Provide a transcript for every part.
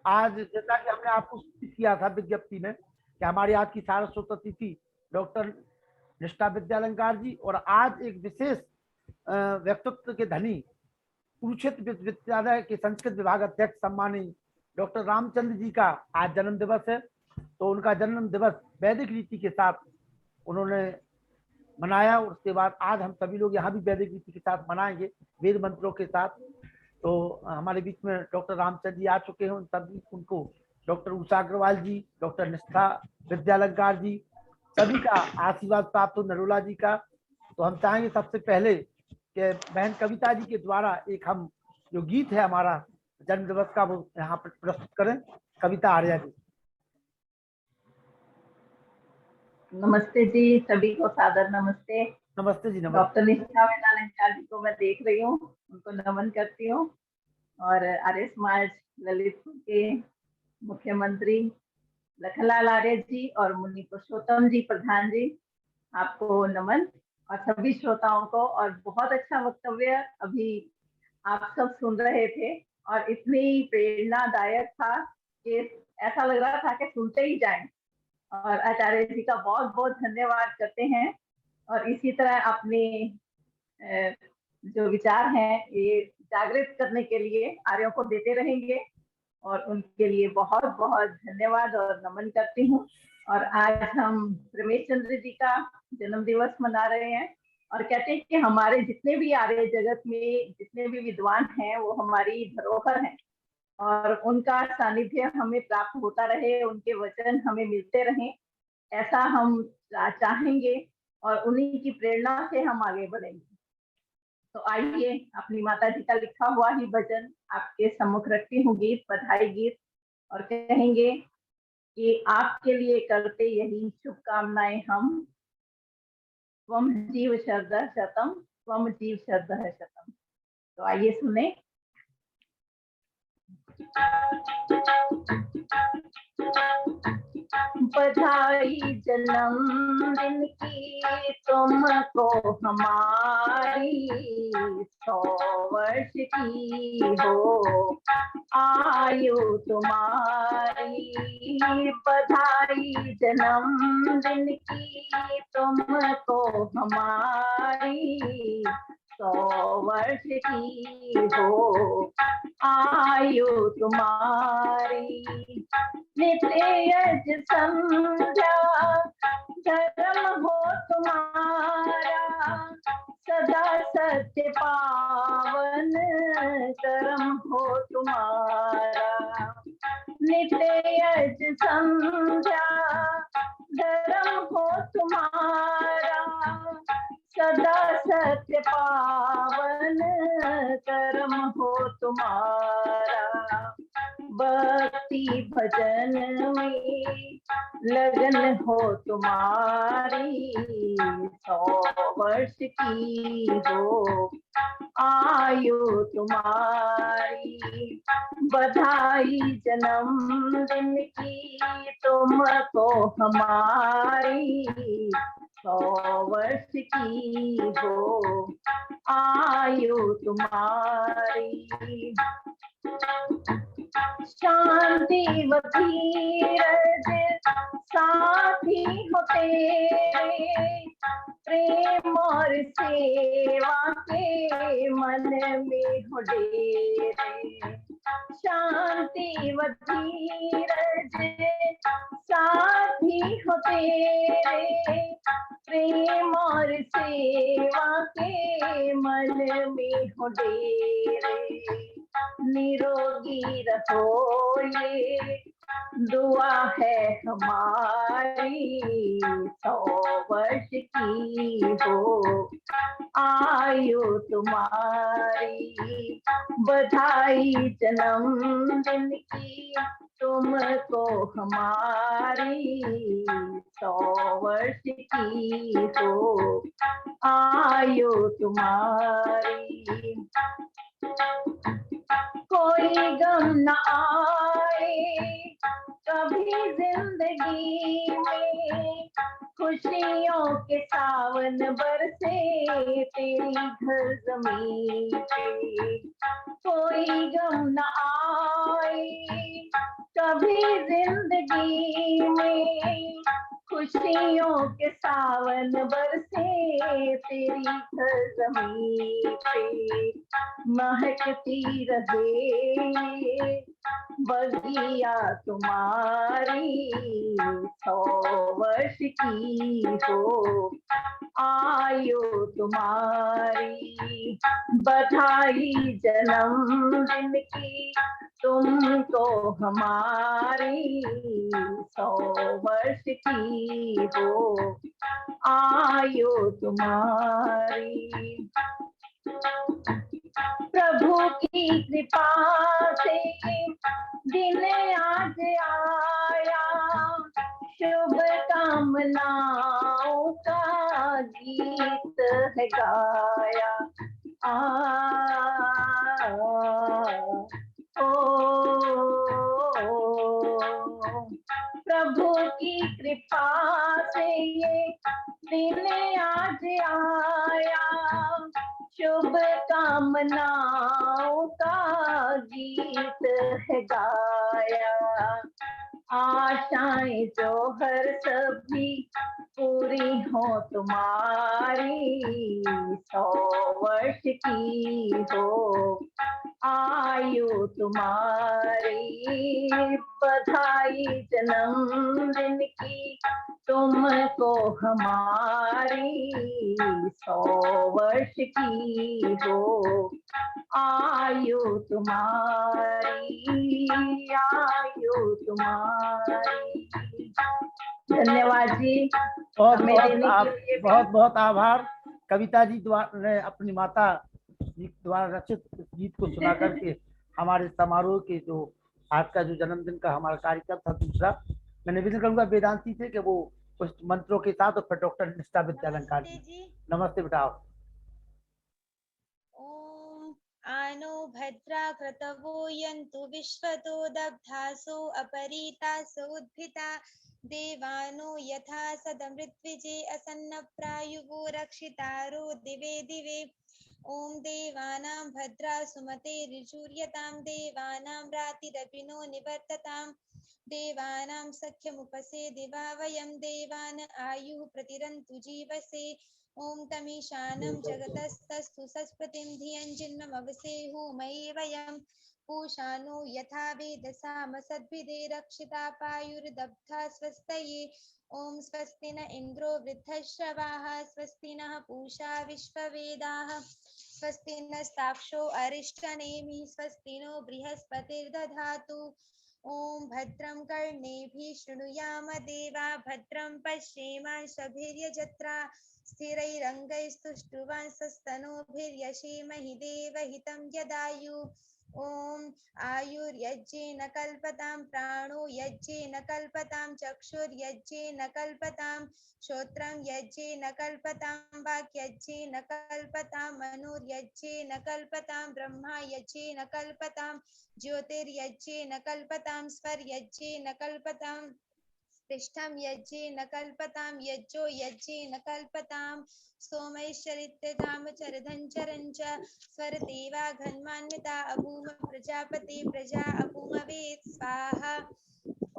आज जैसा कि हमने आपको सूचित किया था विज्ञप्ति में कि हमारी आज की सारस्वत अतिथि डॉक्टर निष्ठा विद्यालंकार जी, और आज एक विशेष व्यक्तित्व के धनी कुरुक्षेत्र विश्वविद्यालय के संस्कृत विभाग अध्यक्ष सम्मानित डॉक्टर रामचंद्र जी का आज जन्म दिवस है। तो उनका जन्म दिवस वैदिक रीति के साथ उन्होंने मनाया, और उसके बाद आज हम सभी लोग यहाँ भी वैदिक रीति के साथ मनाएंगे, वेद मंत्रों के साथ। तो हमारे बीच में डॉक्टर रामचंद्र जी आ चुके हैं, उन सभी उनको डॉक्टर उषा अग्रवाल जी, डॉक्टर निष्ठा विद्यालंकार जी, सभी का आशीर्वाद प्राप्त हो, नरोला जी का। तो हम चाहेंगे सबसे पहले कि बहन कविता जी के द्वारा एक हम जो गीत है हमारा जन्म दिवस का वो यहाँ पर प्रस्तुत करें। कविता आर्या जी। नमस्ते जी, सभी को सादर नमस्ते। नमस्ते जी। नमस्ते। डॉक्टर निष्ठा विद्यालंकार जी को मैं देख रही हूँ, उनको नमन करती हूँ। और आर्य समाज ललितपुर के मुख्यमंत्री लखनलाल आर्य जी और मुनि पुरुषोत्तम जी प्रधान जी, आपको नमन, और सभी श्रोताओं को। और बहुत अच्छा वक्तव्य अभी आप सब सुन रहे थे, और इतनी प्रेरणादायक था कि ऐसा लग रहा था कि सुनते ही जाएं। और आचार्य जी का बहुत बहुत धन्यवाद करते हैं। और इसी तरह अपने जो विचार हैं ये जागृत करने के लिए आर्यों को देते रहेंगे, और उनके लिए बहुत बहुत धन्यवाद और नमन करती हूँ। और आज हम रमेश चंद्र जी का जन्म दिवस मना रहे हैं, और कहते हैं कि हमारे जितने भी आर्य जगत में जितने भी विद्वान हैं वो हमारी धरोहर हैं, और उनका सानिध्य हमें प्राप्त होता रहे, उनके वचन हमें मिलते रहें, ऐसा हम चाहेंगे, और उन्हीं की प्रेरणा से हम आगे बढ़ेंगे। तो आइए अपनी माता जी का लिखा हुआ ही भजन आपके सम्मुख रखती हूँ, गीत, बधाई गीत, और कहेंगे कि आपके लिए करते यही शुभकामनाएं हम, त्वम जीव शरदः शतम, त्वम जीव शरदः शतम। तो आइए सुने। बधाई जन्मदिन की तुमको हमारी, 100 वर्ष की हो आयु तुम्हारी। बधाई जन्मदिन की तुमको हमारी, 100 वर्ष की हो आयु तुम्हारी। नित्य यज्ञ संध्या धर्म हो तुम्हारा, सदा सत्य पावन कर्म हो तुम्हारा। नित्य यज्ञ संध्या धर्म हो तुम्हारा, सदा सत्य पावन कर्म हो तुम्हारा। भक्ति भजन में लगन हो तुम्हारी, 100 वर्ष की हो आयु तुम्हारी। बधाई जन्मदिन की तुमको हमारी, 100 वर्ष की हो आयु तुम्हारी। शांति व धीरज साथी हो तेरे, प्रेम और सेवा के मन में हो डेरे। शांति व धीरज साथी हो तेरे, प्रेम और सेवा के मन में हो डेरे। निरोगी रहो ये दुआ है हमारी, 100 वर्ष की हो आयु तुम्हारी। बधाई जन्मदिन की तुमको हमारी, 100 वर्ष की हो आयु तुम्हारी। कोई गम न आए कभी जिंदगी में, खुशियों के सावन बरसे तेरी घर जमीन पे। कोई गम न आए कभी जिंदगी में खुशियों के सावन बरसे, तेरी ज़मीं पे महकती रहे बगिया तुम्हारी 100 वर्ष की हो आयु तुम्हारी। बधाई जन्मदिन की तुमको हमारी, 100 वर्ष की हो आयु तुम्हारी। प्रभु की कृपा से दिन आज आया, शुभ कामनाओं का गीत है गाया। प्रभु की कृपा से ये दिन आज आया, शुभ कामनाओं का गीत है गाया। आशाएं जो हर सभी पूरी हो तुम्हारी, 100 वर्ष की हो आयु तुम्हारी। बधाई जन्मदिन की तुमको हमारी, 100 वर्ष की हो आयु तुम्हारी, आयु तुम्हारी। धन्यवाद जी। बहुत बहुत आभार। कविता जी ने अपनी माता जी द्वारा रचित इस गीत को सुना करके हमारे समारोह के जो आज का जो जन्मदिन का हमारा कार्यक्रम था दूसरा, मैं निवेदन करूंगा वेदांती से कि वो कुछ मंत्रों के साथ और फिर डॉक्टर निष्ठा विद्यालंकार जी। नमस्ते बेटा। ओम आनो भद्रा क्रतवो यन्तु विश्वतो दग्धासो अपरीतासो उद्भिता देवानो यथा सदमृत्विजे असन्न प्रायुवो रक्षितारो दिवे दिवे। ओम देवानां भद्रा सुमते ऋजुर्यतां देवानां रातिरपिनो निवर्ततां देवानां सख्यमुपसे दिवा वयं देवान आयुः प्रतिरन्तु जीवसे। ओम तमीशानं जगतस्तस्तु सस्पतिं धियं जिन्मवसेहु मयि वयं पूषानो यथा वेदसाम सद्भिदे रक्षिता पायुर्दब्धा स्वस्तये। ओम स्वस्ति न इंद्रो वृद्धश्रवाः स्वस्ति नः पूषा विश्ववेदाः स्वस्ति नस्ताक्षो अरिष्टनेमिः स्वस्ति नो बृहस्पतिर्दधातु। ओम भद्रं कर्णेभिः शृणुयाम देवा भद्रं पश्येमांशभिर्यजत्रा स्थिरैरङ्गैस्तुष्टुवांसस्तनूभिर्यशेमहि देवहितं यदायुः। ओम आयुर्यज्ञेन कल्पतां प्राणो यज्ञेन कल्पतां चक्षुर्यज्ञेन कल्पतां श्रोत्रं यज्ञेन कल्पतां वाक्यज्ञेन कल्पतां मनोर्यज्ञेन कल्पतां ब्रह्मा यज्ञेन कल्पतां ज्योतिर्यज्ञेन कल्पतां स्वर्यज्ञेन कल्पतां पृष्ठं यज्ञेन कल्पतां यज्ञो यज्ञेन कल्पतां सोमैश्चरित्यगामचरधञ्चरञ्च स्वरदेवा घन्मान्विता अभूम प्रजापति प्रजा अभूमवेत् स्वाहा।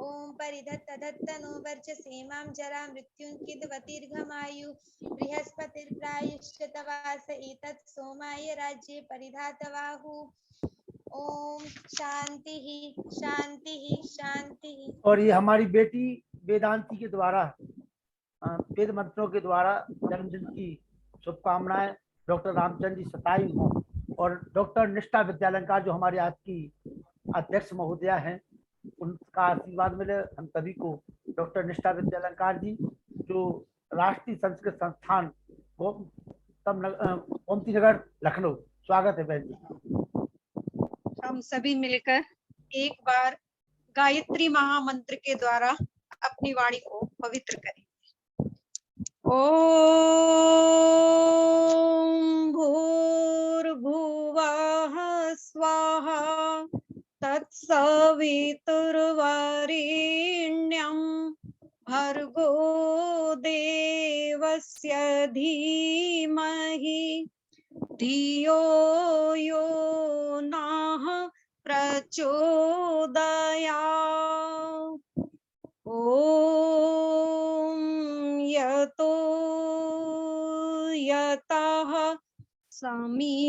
ओम परिधत्तधत्तनो वर्चसेमां जरा मृत्युंकितवतीर्घमायु बृहस्पतिर्प्रायुश्चतवास एतत् सोमाय राज्ये परिधातवाहु। ओम शांति ही शांति ही शांति ही। और ये हमारी बेटी वेदांती के द्वारा वेद मंत्रों के द्वारा जन्मदिन की शुभकामनाएं डॉक्टर रामचंद्र जी सताई हों और डॉक्टर निष्ठा विद्यालंकार जो हमारे आज की अध्यक्ष महोदया हैं उनका आशीर्वाद मिले हम सभी को। डॉक्टर निष्ठा विद्यालंकार जी जो राष्ट्रीय संस्कृत संस्थान गोमती नगर लखनऊ, स्वागत है बहन जी। हम सभी मिलकर एक बार गायत्री महामंत्र के द्वारा अपनी वाणी को पवित्र करें। ओम भूर्भुवः स्वाहा तत्सवितुर्वरेण्यं भर्गो देवस्य धीमहि धियो यो नः प्रचोदयात्। ओम यतो यतः समीहसे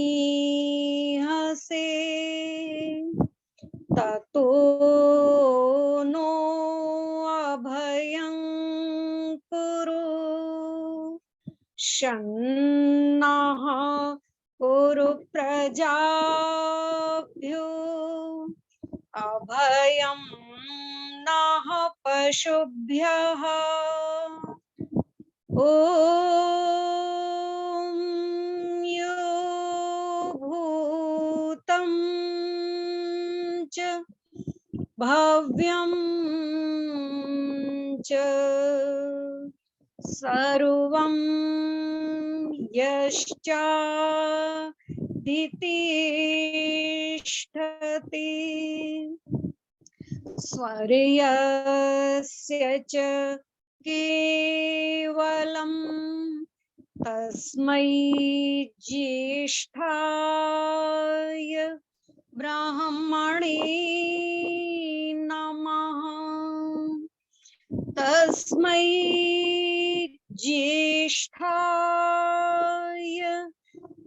ततो नो अभयं कुरु शन्नः कुरु प्रजाभ्यो अभयं नः पशुभ्यः ॐ यो भूतं च भव्यं च सर्वं यश्चादितिष्ठति स्वर्यस्य च केवलं तस्मै ज्येष्ठाय ब्राह्मणे नमः तस्मै ज्येष्ठाय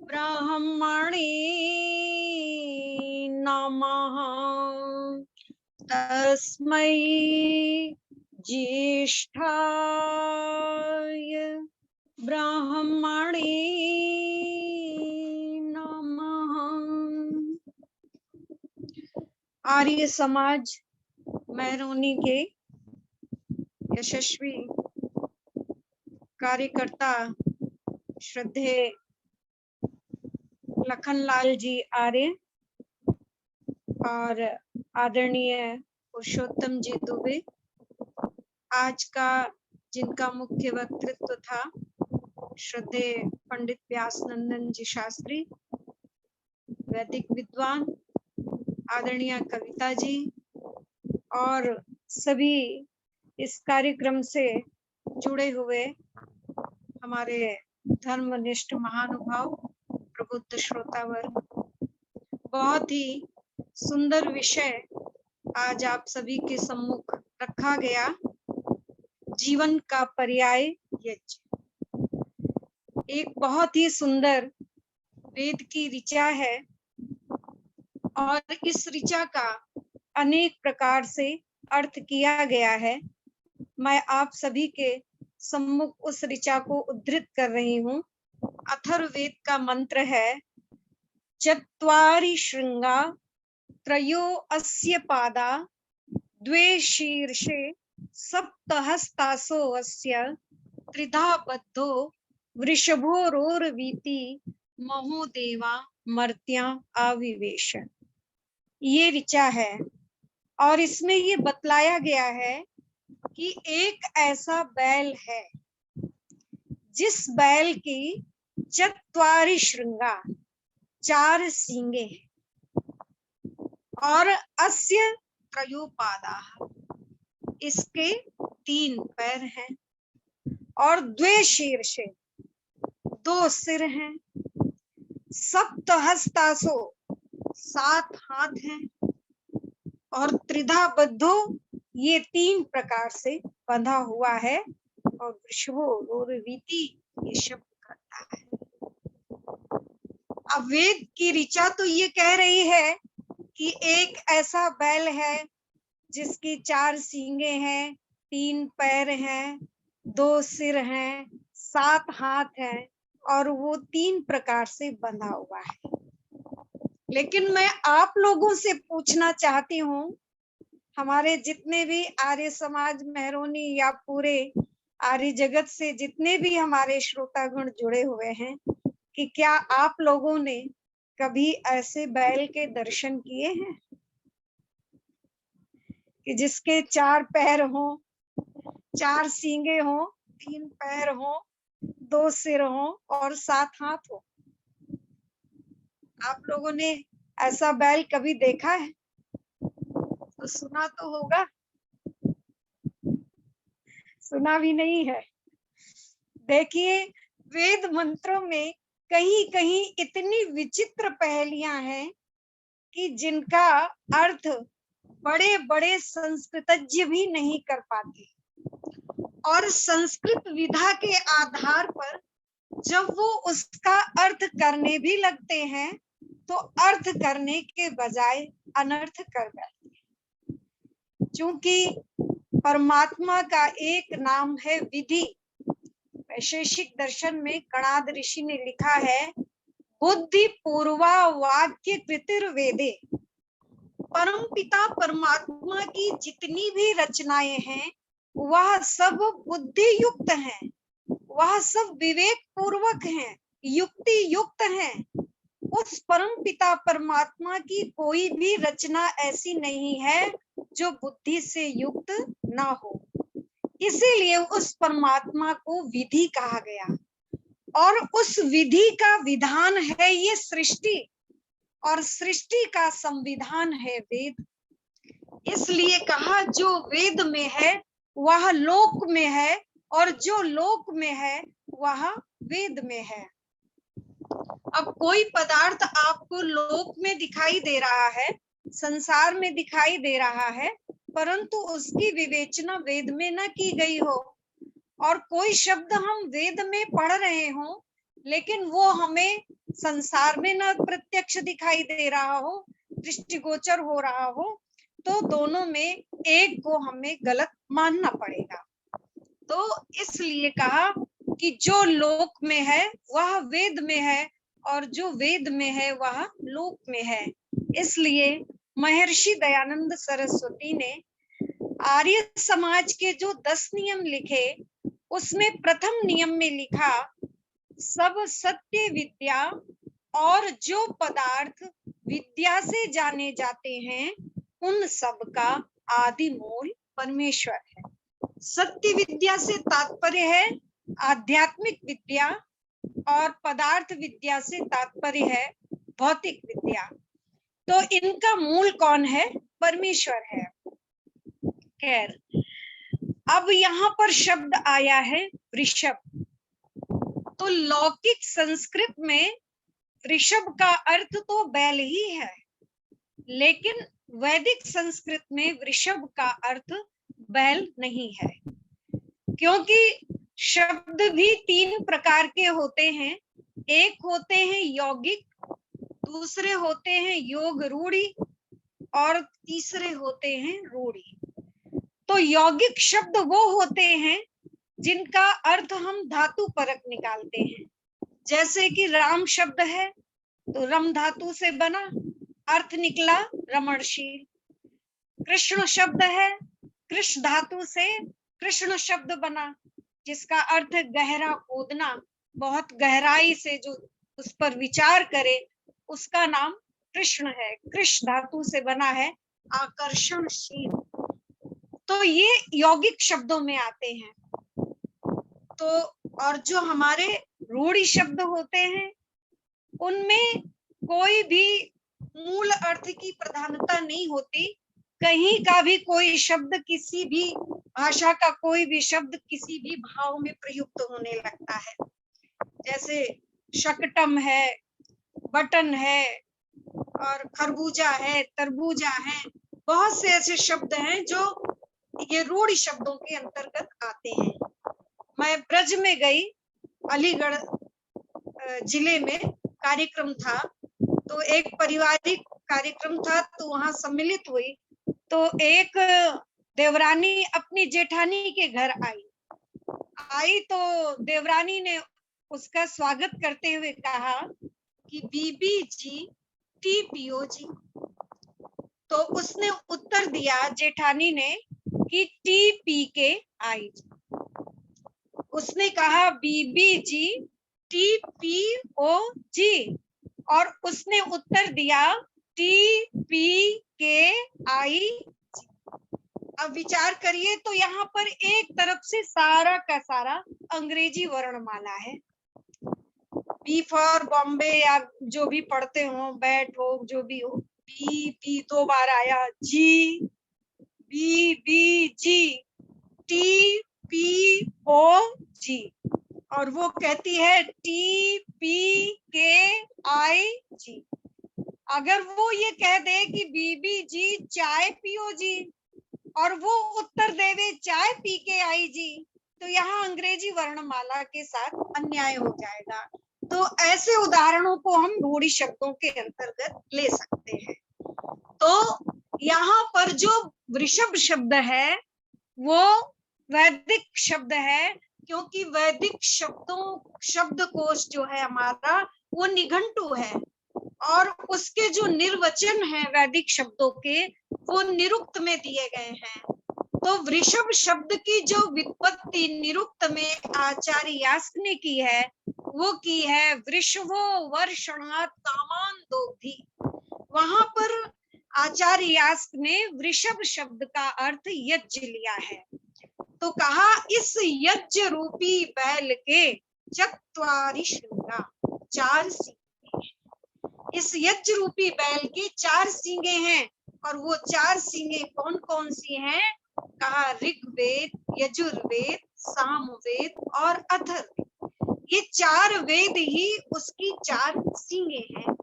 ब्राह्मणे नमः तस्मै ज्येष्ठाय ब्राह्मणे नमः। आर्य समाज मेहरोनी के यशस्वी कार्यकर्ता श्रद्धेय लखनलाल जी आर्य और आदरणीय पुरुषोत्तम जी दुबे, आज का जिनका मुख्य वक्तृत्व था श्रद्धेय पंडित व्यासनंदन जी शास्त्री, वैदिक विद्वान आदरणीय कविता जी और सभी इस कार्यक्रम से जुड़े हुए हमारे धर्मनिष्ठ महानुभाव प्रबुद्ध श्रोतावर्ग, बहुत ही सुंदर विषय आज आप सभी के सम्मुख रखा गया। जीवन का पर्याय यज्ञ एक बहुत ही सुंदर वेद की ऋचा है और इस ऋचा का अनेक प्रकार से अर्थ किया गया है। मैं आप सभी के सम्मुख उस ऋचा को उद्धृत कर रही हूँ। अथर्ववेद का मंत्र है चत्वारि श्रृंगा त्रयो अस्य पादा द्वे शीर्षे सप्तहस्तासो अस्य त्रिधा बद्धो वृषभोरोर्वीति महोदेवा मर्त्या आविवेश। ये ऋचा है और इसमें ये बतलाया गया है कि एक ऐसा बैल है जिस बैल की चत्वारि श्रृंगा, 4 सींगे हैं और अस्य त्रयोपादा, इसके 3 पैर हैं और द्वे शीर्षे, 2 सिर हैं, सप्तहस्तासो 7 हाथ हैं और त्रिधा बद्धो ये 3 प्रकार से बंधा हुआ है और वृषभोरोर्वीति ये शब्द करता है। अब वेद की ऋचा तो ये कह रही है कि एक ऐसा बैल है जिसकी 4 सींगे हैं, 3 पैर हैं, 2 सिर हैं, 7 हाथ हैं और वो 3 प्रकार से बंधा हुआ है। लेकिन मैं आप लोगों से पूछना चाहती हूँ, हमारे जितने भी आर्य समाज मेहरोनी या पूरे आर्य जगत से जितने भी हमारे श्रोतागण जुड़े हुए हैं, कि क्या आप लोगों ने कभी ऐसे बैल के दर्शन किए हैं कि जिसके 4 पैर हों, 4 सींगे हों, 3 पैर हों, 2 सिर हों और 7 हाथ हों? आप लोगों ने ऐसा बैल कभी देखा है? तो सुना तो होगा, सुना भी नहीं है। देखिए, वेद मंत्रों में कहीं कहीं इतनी विचित्र पहेलियां हैं कि जिनका अर्थ बड़े बड़े संस्कृतज्ञ भी नहीं कर पाते। और संस्कृत विधा के आधार पर जब वो उसका अर्थ करने भी लगते हैं तो अर्थ करने के बजाय अनर्थ कर बैठते हैं। क्योंकि परमात्मा का एक नाम है विधि। वैशेषिक दर्शन में कणाद ऋषि ने लिखा है, बुद्धि पूर्वा वाक्य कृतिर वेदे। परम पिता परमात्मा की जितनी भी रचनाएं हैं वह सब बुद्धि युक्त हैं, वह सब विवेक पूर्वक हैं, युक्ति युक्त हैं। उस परम पिता परमात्मा की कोई भी रचना ऐसी नहीं है जो बुद्धि से युक्त ना हो। इसीलिए उस परमात्मा को विधि कहा गया। और उस विधि का विधान है ये सृष्टि, और सृष्टि का संविधान है वेद। इसलिए कहा जो वेद में है वह लोक में है, और जो लोक में है वह वेद में है। अब कोई पदार्थ आपको लोक में दिखाई दे रहा है, संसार में दिखाई दे रहा है, परंतु उसकी विवेचना वेद में न की गई हो। और कोई शब्द हम वेद में पढ़ रहे हो लेकिन वो हमें संसार में न प्रत्यक्ष दिखाई दे रहा हो, दृष्टिगोचर हो रहा हो, तो दोनों में एक को हमें गलत मानना पड़ेगा। तो इसलिए कहा कि जो लोक में है वह वेद में है, और जो वेद में है वह लोक में है। इसलिए महर्षि दयानंद सरस्वती ने आर्य समाज के जो 10 नियम लिखे उसमें प्रथम नियम में लिखा, सब सत्य विद्या और जो पदार्थ विद्या से जाने जाते हैं उन सब का आदि मूल परमेश्वर है। सत्य विद्या से तात्पर्य है आध्यात्मिक विद्या, और पदार्थ विद्या से तात्पर्य है भौतिक विद्या। तो इनका मूल कौन है? परमेश्वर है। खैर, अब यहाँ पर शब्द आया है वृषभ। तो लौकिक संस्कृत में वृषभ का अर्थ तो बैल ही है, लेकिन वैदिक संस्कृत में वृषभ का अर्थ बैल नहीं है। क्योंकि शब्द भी 3 प्रकार के होते हैं। एक होते हैं यौगिक, दूसरे होते हैं योग रूढ़ी, और तीसरे होते हैं रूढ़ी। तो यौगिक शब्द वो होते हैं जिनका अर्थ हम धातु परक निकालते हैं। जैसे कि राम शब्द है तो रम धातु से बना, अर्थ निकला रमणशील। कृष्ण शब्द है, कृष्ण धातु से कृष्ण शब्द बना, जिसका अर्थ गहरा खोदना, बहुत गहराई से जो उस पर विचार करे उसका नाम कृष्ण है। कृष्ण धातु से बना है आकर्षणशील। तो ये यौगिक शब्दों में आते हैं। तो और जो हमारे रूढ़ी शब्द होते हैं उनमें कोई भी मूल अर्थ की प्रधानता नहीं होती। कहीं का भी कोई शब्द, किसी भी भाषा का कोई भी शब्द किसी भी भाव में प्रयुक्त होने लगता है। जैसे शकटम है, बटन है, और खरबूजा है, तरबूजा है, बहुत से ऐसे शब्द हैं जो ये रूढ़ी शब्दों के अंतर्गत आते हैं। मैं ब्रज में गई, अलीगढ़ जिले में कार्यक्रम था, तो एक पारिवारिक कार्यक्रम था, तो वहां सम्मिलित हुई। तो एक देवरानी अपनी जेठानी के घर आई तो देवरानी ने उसका स्वागत करते हुए कहा कि बीबी जी टी पियो जी। तो उसने उत्तर दिया जेठानी ने कि टी पी के आई। उसने कहा बीबी जी टी पी ओ जी, और उसने उत्तर दिया टी पी के आई। अब विचार करिए, तो यहाँ पर एक तरफ से सारा का सारा अंग्रेजी वर्णमाला है। बी फॉर बॉम्बे या जो भी पढ़ते हो, बैट हो, जो भी हो, बी बी 2 बार आया, जी बी बी जी, टी पी ओ जी, और वो कहती है टी पी के आई जी। अगर वो ये कह दे कि बीबी जी चाय पियो जी, और वो उत्तर देवे चाय पी के आई जी, तो यहाँ अंग्रेजी वर्णमाला के साथ अन्याय हो जाएगा। तो ऐसे उदाहरणों को हम रूढ़ि शब्दों के अंतर्गत ले सकते हैं। तो यहाँ पर जो वृषभ शब्द है वो वैदिक शब्द है, क्योंकि वैदिक शब्दकोश जो है हमारा वो निघंटु है, और उसके जो निर्वचन है वैदिक शब्दों के वो निरुक्त में दिए गए हैं। तो वृषभ शब्द की जो व्युत्पत्ति निरुक्त में आचार्य यास्क ने की है वो की है वृषभो वर्षणात् कामान दोग्धि। वहां पर आचार्य यास्क ने वृषभ शब्द का अर्थ यज्ञ लिया है। तो कहा इस यज्ञ रूपी बैल के चत्वारि श्रृंगा, 4 सींगे। इस यज्ञ रूपी बैल के 4 सींगे हैं, और वो 4 सींगे कौन कौन सी हैं? कहा ऋग्वेद, यजुर्वेद, सामवेद और अथर्ववेद। ये 4 वेद ही उसकी 4 सींगे हैं,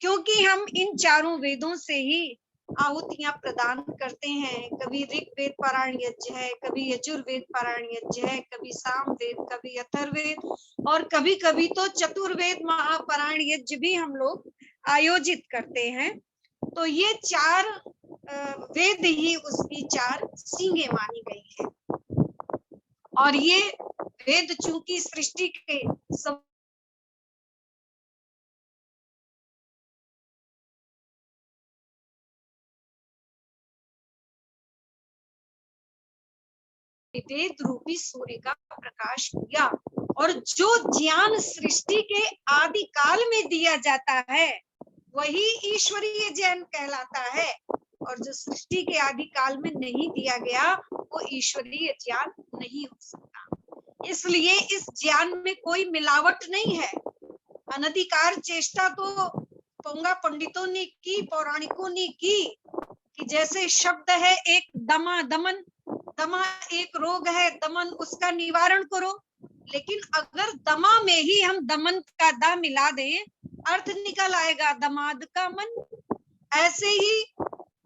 क्योंकि हम इन चारों वेदों से ही आहुतियां प्रदान करते हैं। कभी ऋग्वेद पारायण यज्ञ है, कभी यजुर्वेद पारायण यज्ञ है, कभी सामवेद, कभी अथर्ववेद, और कभी कभी तो चतुर्वेद महापारायण यज्ञ भी हम लोग आयोजित करते हैं। तो ये 4 वेद ही उसकी 4 सींगे मानी गई है। और ये वेद चूंकि सृष्टि के सब वेद रूपी सूर्य का प्रकाश किया, और जो ज्ञान सृष्टि के आदि काल में दिया जाता है वही ईश्वरीय ज्ञान कहलाता है, और जो सृष्टि के आदि काल में नहीं दिया गया वो ईश्वरीय ज्ञान नहीं हो सकता। इसलिए इस ज्ञान में कोई मिलावट नहीं है। अनधिकार चेष्टा तो पोंगा पंडितों ने की, पौराणिकों ने की, कि जैसे शब्द है एक दमा दमन, दमा एक रोग है, दमन उसका निवारण करो। लेकिन अगर दमा में ही हम दमन का दा मिला दें, अर्थ निकल आएगा दमाद का मन। ऐसे ही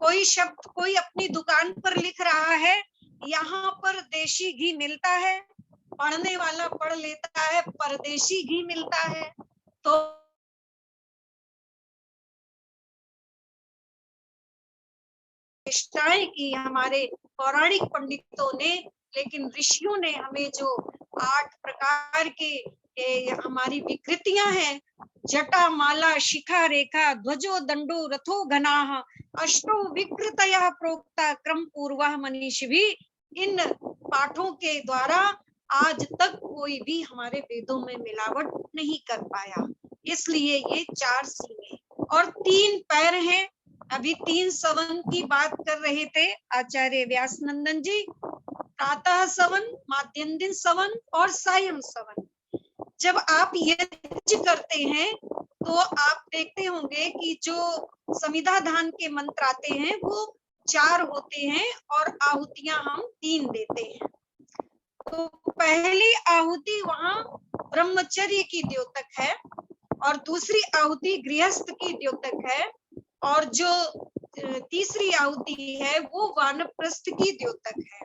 कोई शब्द कोई अपनी दुकान पर लिख रहा है, यहाँ पर देशी घी मिलता है, पढ़ने वाला पढ़ लेता है परदेशी घी मिलता है। तो चेष्टाएं की हमारे पौराणिक पंडितों ने, लेकिन ऋषियों ने हमें जो 8 प्रकार के हमारी विकृतियां हैं, जटा माला शिखा रेखा ध्वजो दंडो रथो घनाः अष्टो विकृतयः प्रोक्ता क्रम पूर्वः मनीष भी, इन पाठों के द्वारा आज तक कोई भी हमारे वेदों में मिलावट नहीं कर पाया। इसलिए ये 4 सींगे और 3 पैर हैं। अभी 3 सवन की बात कर रहे थे आचार्य व्यास नंदन जी, प्रातः सवन, माध्यन्दिन सवन और सायं सवन। जब आप यज्ञ करते हैं तो आप देखते होंगे कि जो समिधाधान के मंत्र आते हैं वो 4 होते हैं और आहुतियां हम 3 देते हैं। तो पहली आहुति वहां ब्रह्मचर्य की द्योतक है, और दूसरी आहुति गृहस्थ की द्योतक है, और जो तीसरी आहुति है वो वानप्रस्थ की द्योतक है।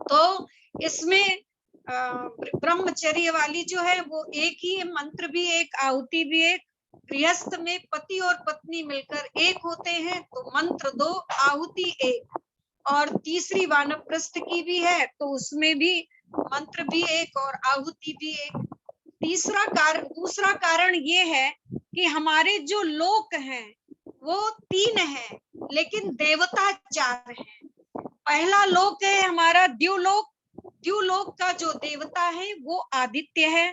तो इसमें ब्रह्मचर्य वाली जो है वो एक ही है, मंत्र भी एक, आहुति भी एक। गृहस्थ में पति और पत्नी मिलकर एक होते हैं, तो मंत्र 2 आहुति 1। और तीसरी वानप्रस्थ की भी है, तो उसमें भी मंत्र भी एक और आहुति भी एक। दूसरा कारण ये है कि हमारे जो लोक हैं वो 3 हैं, लेकिन देवता 4 हैं। पहला लोक है हमारा द्युलोक। द्युलोक का जो देवता है वो आदित्य है,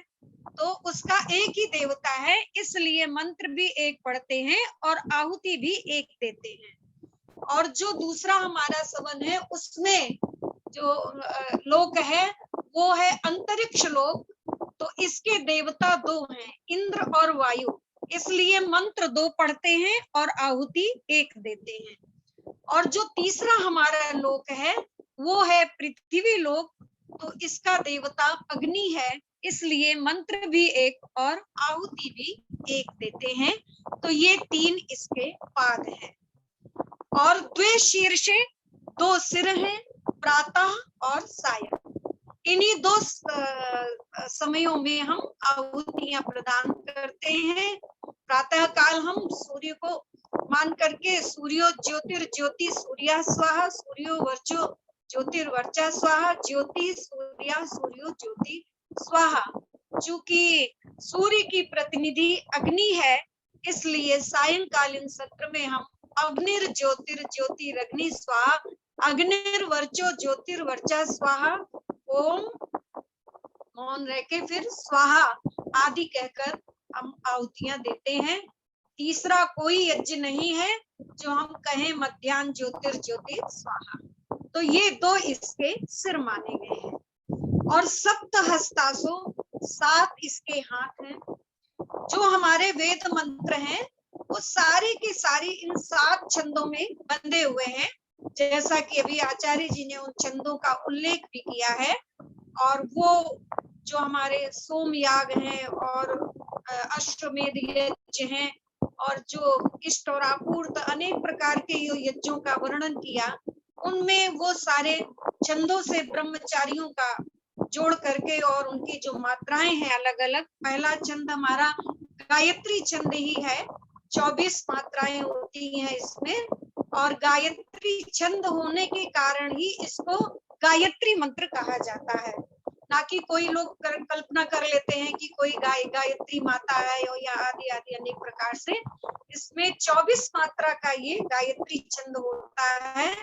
तो उसका एक ही देवता है, इसलिए मंत्र भी एक पढ़ते हैं और आहुति भी एक देते हैं। और जो दूसरा हमारा सवन है उसमें जो लोक है वो है अंतरिक्ष लोक, तो इसके देवता 2 हैं, इंद्र और वायु, इसलिए मंत्र 2 पढ़ते हैं और आहुति 1 देते हैं। और जो तीसरा हमारा लोक है वो है पृथ्वी लोक, तो इसका देवता अग्नि है, इसलिए मंत्र भी एक और आहुति भी एक देते हैं। तो ये 3 इसके पाद हैं। और द्वे शीर्षे, 2 सिर हैं, प्रातः और सायं। इन्हीं 2 समयों में हम आहुतियां प्रदान करते हैं। प्रातः काल हम सूर्य को मान करके सूर्यो ज्योतिर्ज्योति सूर्या स्वाहा, सूर्यो वर्चो ज्योतिर्वर्चा स्वाहा, ज्योति सूर्या सूर्यो ज्योति स्वाहा। चूंकि सूर्य की प्रतिनिधि अग्नि है, इसलिए सायंकालीन सत्र में हम अग्निर ज्योतिर्ज्योतिरग्नि स्वाहा, अग्निर्वर्चो ज्योतिर्वर्चा स्वाहा, ओम मौन रह के फिर स्वाहा आदि कहकर हम आहुतियां देते हैं। तीसरा कोई यज्ञ नहीं है जो हम कहें मध्याह्न ज्योतिर्ज्योति स्वाहा। तो ये 2 इसके सिर माने गए हैं। और सप्त हस्तासो, 7 इसके हाथ हैं। जो हमारे वेद मंत्र हैं वो सारे के सारे इन 7 छंदों में बंधे हुए हैं, जैसा कि अभी आचार्य जी ने उन छंदों का उल्लेख भी किया है। और वो जो हमारे सोम याग हैं और अश्वमेध यज्ञ हैं और जो इष्ट और आपूर्त अनेक प्रकार के यज्ञों का वर्णन किया, उनमें वो सारे छंदों से ब्रह्मचारियों का जोड़ करके और उनकी जो मात्राएं हैं अलग अलग। पहला छंद हमारा गायत्री छंद ही है, 24 मात्राएं होती हैं इसमें। और गायत्री छंद होने के कारण ही इसको गायत्री मंत्र कहा जाता है। ना कि कोई लोग कल्पना कर लेते हैं कि कोई गायत्री माता है या आदि आदि अनेक प्रकार से। इसमें 24 मात्रा का ये गायत्री छंद होता है।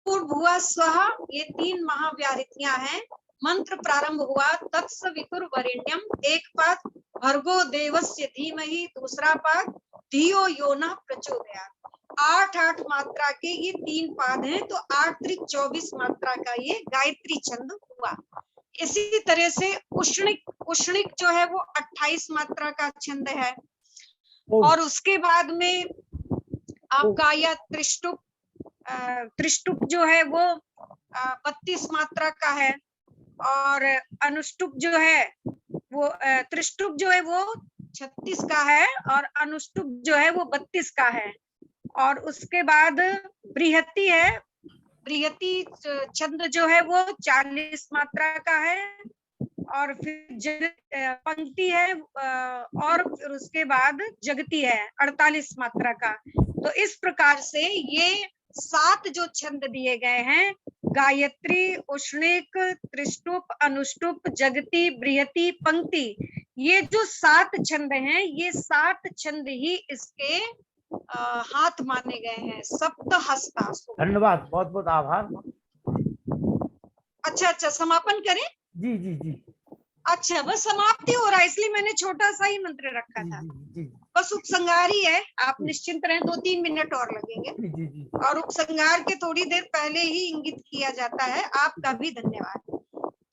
भुआ स्वाहा, ये 3 महाव्याहृतियां हैं। मंत्र प्रारंभ हुआ तत्सवितुर्वरेण्यम, एक पाद भर्गो देवस्य धीमहि, दूसरा पाद धियो यो नः प्रचोदयात्। 8 मात्रा के ये 3 पाद हैं, तो 8 त्रिक 24 मात्रा का ये गायत्री छंद हुआ। इसी तरह से उष्णिक जो है वो 28 मात्रा का छंद है। और उसके बाद में आपका यह त्रिष्टुप जो है वो 32 मात्रा का है। और अनुष्टुप जो है वो त्रिष्टुप जो है वो 36 का है और अनुष्टुप जो है वो 32 का है। और उसके बाद बृहति है, बृहति छंद जो है वो 40 मात्रा का है। और फिर पंक्ति है और फिर उसके बाद जगती है 48 मात्रा का। तो इस प्रकार से ये 7 जो छंद दिए गए हैं, गायत्री, उष्णिक, त्रिष्टुप, अनुष्टुप, जगती, बृहति, पंक्ति, ये जो 7 छंद हैं, ये 7 छंद ही इसके हाथ माने गए हैं। सप्त हस्तासु। धन्यवाद, बहुत बहुत आभार। अच्छा, समापन करें? जी जी जी। अच्छा, बस समाप्ति हो रहा है, इसलिए मैंने छोटा सा ही मंत्र रखा था। जी। बस उपसंहार ही है, आप निश्चिंत रहें, 2-3 मिनट और लगेंगे। जी। और उपसंहार के थोड़ी देर पहले ही इंगित किया जाता है। आपका भी धन्यवाद।